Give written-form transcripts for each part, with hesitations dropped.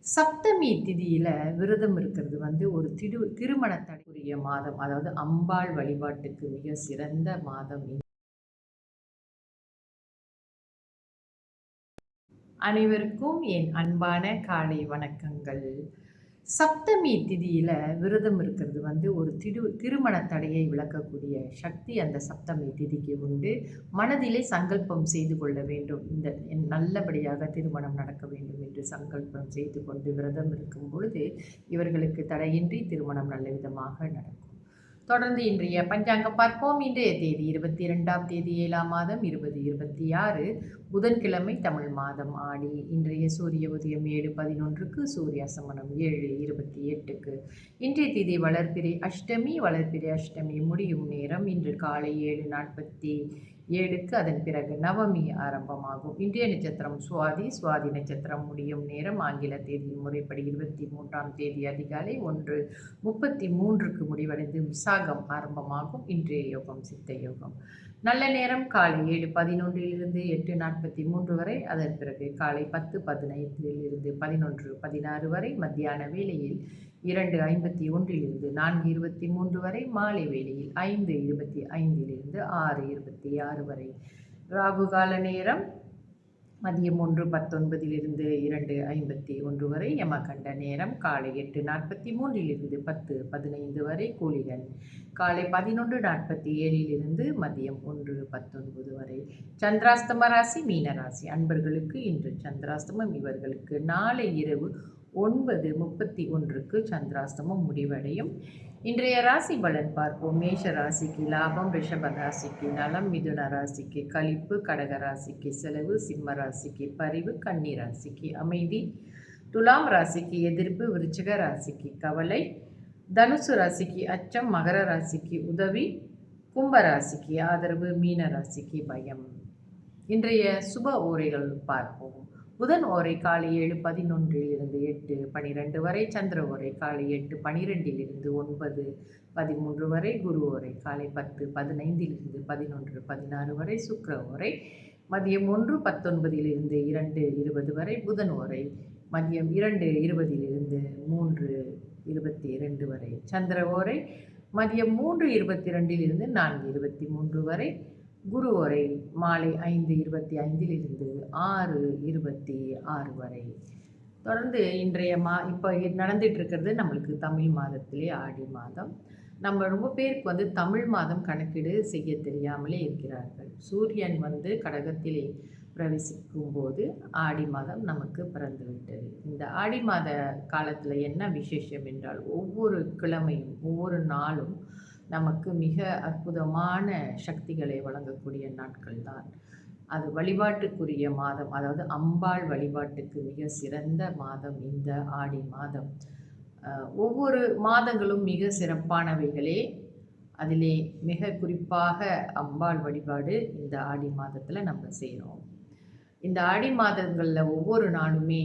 சப்தமி திதியில விரதம் இருக்கிறது ஒரு திருமண தடைக்குரிய மாதம். அதாவது அம்பாள் வழிபாட்டுக்கு மிக சிறந்த மாதம். அனைவருக்கும் என் அன்பான காலை வணக்கங்கள். சப்தமி திதியில விரதம் இருக்கிறது ஒரு திருமண தடையை விளக்கக்கூடிய சக்தி அந்த சப்தமி திதிக்கு உண்டு. மனதிலே சங்கல்பம் செய்து கொள்ள வேண்டும். இந்த நல்லபடியாக திருமணம் நடக்க வேண்டும் என்று சங்கல்பம் செய்து கொண்டு விரதம் இருக்கும் பொழுது இவர்களுக்கு தடையின்றி திருமணம் நல்ல விதமாக நடக்கும். தொடர்ந்து இன்றைய பஞ்சாங்கம் பார்ப்போம். இன்றைய தேதி 22ஆம் தேதி 7ஆம் மாதம் 2026 புதன்கிழமை, தமிழ் மாதம் ஆடி. இன்றைய சூரிய உதயம் 7:11க்கு, சூரிய அஸ்தமனம் 7:28க்கு. இன்றைய தேதி வளர்பிறை அஷ்டமி. வளர்பிறை அஷ்டமி முடியும் நேரம் இன்று காலை 7:47க்கு. அதன் பிறகு நவமி ஆரம்பமாகும். இன்றைய நட்சத்திரம் சுவாதி. சுவாதி நட்சத்திரம் முடியும் நேரம் ஆங்கில தேதி முறைப்படி 23ஆம் தேதி அதிகாலை 1:33க்கு முடிவடைந்து விசாகம் ஆரம்பமாகும். இன்றைய யோகம் சித்த யோகம். நல்ல நேரம் காலை 7:11 8:43 வரை. அதன் பிறகு காலை 10:15 11:16 வரை. மத்தியான வேளையில் 2:51 4:23 வரை. மாலை வேளையில் 5:25 6:26 வரை. ராகு கால நேரம் மதியம் 1:19 2:51 வரை. யமகண்ட நேரம் காலை 8:43 10:15 வரை. கூலிகன் காலை 11:47 மதியம் 1:19 வரை. சந்திராஸ்தம ராசி மீனராசி அன்பர்களுக்கு இன்று சந்திராஸ்தமம். இவர்களுக்கு நாளை இரவு 9:31க்கு சந்திராஸ்தமம் முடிவடையும். இன்றைய ராசி பலன் பார்ப்போம். மேஷ ராசிக்கு லாபம், ரிஷப ராசிக்கு நலம், மிதுன ராசிக்கு களிப்பு, கடக ராசிக்கு செலவு, சிம்ம ராசிக்கு பரிவு, கன்னி ராசிக்கு அமைதி, துலாம் ராசிக்கு எதிர்ப்பு, விருச்சிக ராசிக்கு கவலை, தனுசு ராசிக்கு அச்சம், மகர ராசிக்கு உதவி, கும்ப ராசிக்கு ஆதரவு, மீன ராசிக்கு பயம். இன்றைய சுப ஓரைகள் பார்ப்போம். புதன் ஓரை காலை 7:11 8:12 வரை. சந்திர ஓரை காலை 8:12 9:13 வரை. குரு ஓரை காலை 10:15 11:16 வரை. சுக்கிர ஓரை மதியம் 1:19 2:20 வரை. புதன் ஓரை மதியம் 2:20 3:22 வரை. சந்திர ஓரை மதியம் 3:22 4:23 வரை. குரு ஓரை மாலை 5:25 6:26 வரை. தொடர்ந்து இன்றைய இப்போ நடந்துட்டு இருக்கிறது நம்மளுக்கு தமிழ் மாதத்திலே ஆடி மாதம். நம்ம ரொம்ப பேருக்கு தமிழ் மாதம் கணக்கீடு செய்ய தெரியாமலே இருக்கிறார்கள். சூரியன் கடகத்திலே பிரவேசிக்கும் போது ஆடி மாதம் நமக்கு பிறந்து விட்டது. இந்த ஆடி மாத காலத்தில் என்ன விசேஷம் என்றால், ஒவ்வொரு கிழமையும் ஒவ்வொரு நாளும் நமக்கு மிக அற்புதமான சக்திகளை வழங்கக்கூடிய நாட்கள் தான். அது வழிபாட்டுக்குரிய மாதம். அதாவது அம்பாள் வழிபாட்டுக்கு மிக சிறந்த மாதம் இந்த ஆடி மாதம். ஒவ்வொரு மாதங்களும் மிக சிறப்பானவைகளே. அதிலே மிக குறிப்பாக அம்பாள் வழிபாடு இந்த ஆடி மாதத்தில் நம்ம செய்கிறோம். இந்த ஆடி மாதங்களில் ஒவ்வொரு நாளுமே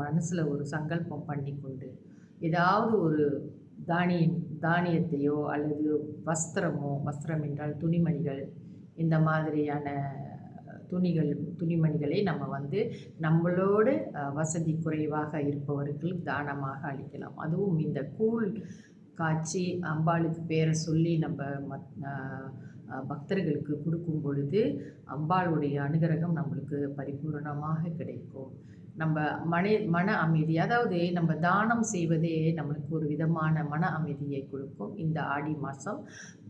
மனசில் ஒரு சங்கல்பம் பண்ணி கொண்டு ஏதாவது ஒரு தானியத்தையோ அல்லது வஸ்திரம் என்றால் துணிமணிகள், இந்த மாதிரியான துணிமணிகளை நம்ம நம்மளோடு வசதி குறைவாக இருப்பவர்கள் தானமாக அளிக்கலாம். அதுவும் இந்த கூழ் காய்ச்சி அம்பாளுக்கு பேரை சொல்லி நம்ம பக்தர்களுக்கு கொடுக்கும் பொழுது அம்பாளுடைய அனுகிரகம் நம்மளுக்கு பரிபூரணமாக கிடைக்கும். நம்ம மன அமைதி, அதாவது நம்ம தானம் செய்வதே நம்மளுக்கு ஒரு விதமான மன அமைதியை கொடுக்கும். இந்த ஆடி மாதம்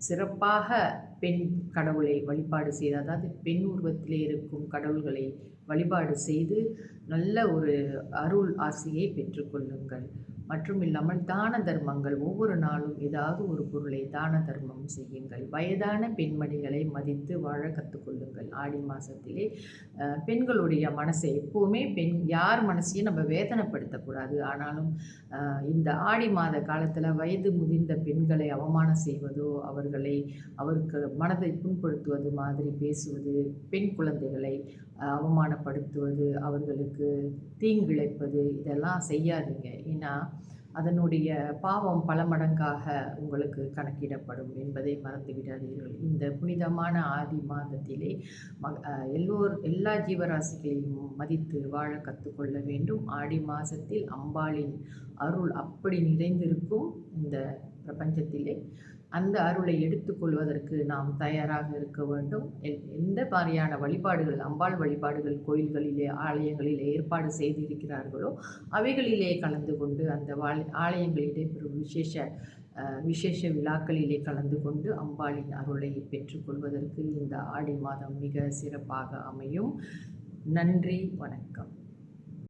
சிறப்பாக பெண் கடவுளை வழிபாடு செய்து, அதாவது பெண் உருவத்திலே இருக்கும் கடவுள்களை வழிபாடு செய்து நல்ல ஒரு அருள் ஆசையை பெற்றுக்கொள்ளுங்கள். மற்றும் இல்லாமல் தான தர்மங்கள், ஒவ்வொரு நாளும் ஏதாவது ஒரு பொருளை தான தர்மம் செய்யுங்கள். வயதான பெண்மணிகளை மதித்து வாழ கற்றுக்கொள்ளுங்கள். ஆடி மாதத்திலே பெண்களுடைய மனசை எப்போவுமே யார் மனசையும் நம்ம வேதனைப்படுத்தக்கூடாது. ஆனாலும் இந்த ஆடி மாத காலத்தில் வயது முதிர்ந்த பெண்களை அவமானம் செய்வதோ, அவருக்கு மனதை புண்படுத்துவது மாதிரி பேசுவது, பெண் குழந்தைகளை அவமானப்படுத்துவது, அவர்களுக்கு தீங்கிழைப்பது, இதெல்லாம் செய்யாதீங்க. ஏன்னா அதனுடைய பாவம் பல மடங்காக உங்களுக்கு கணக்கிடப்படும் என்பதை மறந்து விடாதீர்கள். இந்த புனிதமான ஆடி மாதத்திலே எல்லா ஜீவராசிகளையும் மதித்து வாழ கற்றுக்கொள்ள வேண்டும். ஆடி மாதத்தில் அம்பாளின் அருள் அப்படி நிறைந்திருக்கும் இந்த பிரபஞ்சத்திலே. அந்த அருளை எடுத்துக்கொள்வதற்கு நாம் தயாராக இருக்க வேண்டும். எந்த மாதிரியான வழிபாடுகள், அம்பாள் வழிபாடுகள் கோயில்களிலே, ஆலயங்களிலே ஏற்பாடு செய்திருக்கிறார்களோ அவைகளிலே கலந்து கொண்டு அந்த ஆலயங்களிலே பெறும் விசேஷ விழாக்களிலே கலந்து கொண்டு அம்பாளின் அருளை பெற்றுக்கொள்வதற்கு இந்த ஆடி மாதம் மிக சிறப்பாக அமையும். நன்றி, வணக்கம்.